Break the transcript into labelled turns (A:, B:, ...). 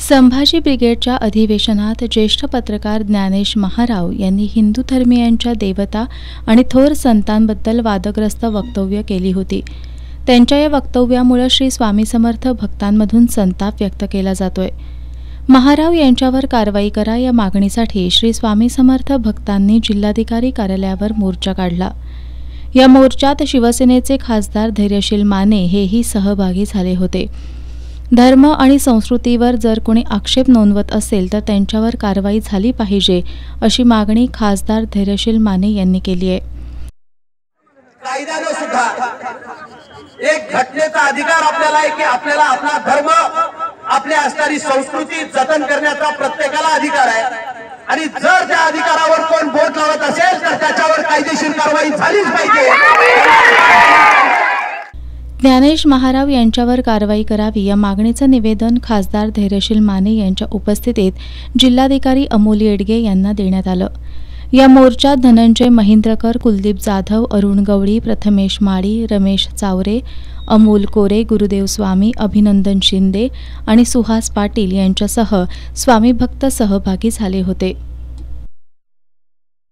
A: संभाजी ब्रिगेडच्या अधिवेशनात ज्येष्ठ पत्रकार ज्ञानेश महाराव यांनी हिंदू धर्मीयांच्या देवता आणि थोर संतांबद्दल वादग्रस्त वक्तव्य केली होती। त्यांच्या या वक्तव्यामुळे श्री स्वामी समर्थ भक्तांमधून संताप व्यक्त केला जातोय। महाराव यांच्यावर कारवाई करा या मागणीसाठी श्री स्वामी समर्थ भक्तांनी जिल्हाधिकारी कार्यालयावर मोर्चा काढला। या मोर्चात शिवसेनेचे खासदार धैर्यशील माने हेही सहभागी झाले होते। धर्म आणि संस्कृतीवर जर कोणी आक्षेप नोंदवत असेल तर त्यांच्यावर कारवाई झाली पाहिजे अशी मागणी खासदार धैर्यशील माने यांनी केली आहे।
B: कायद्याने सुद्धा एक घटनेचा अधिकार आपल्याला आहे की आपल्याला आपला धर्म, आपली असणारी संस्कृती जतन करण्याचा प्रत्येकाला अधिकार आहे आणि जर त्या अधिकारावर कोण बोट लावत असेल तर त्याच्यावर कायदेशीर कारवाई झालीच पाहिजे।
A: ज्ञानेश महाराव यांच्यावर कारवाई करावी या मागणीचं निवेदन खासदार धैर्यशील माने यांच्या उपस्थितीत जिल्हाधिकारी अमोल येडगे यांना देण्यात आलं। या मोर्चात धनंजय महिंद्रकर, कुलदीप जाधव, अरुण गवळी, प्रथमेश माळी, रमेश चावरे, अमोल कोरे, गुरुदेव स्वामी, अभिनंदन शिंदे आणि सुहास पाटील यांच्यासह स्वामी भक्त सहभागी झाले होते।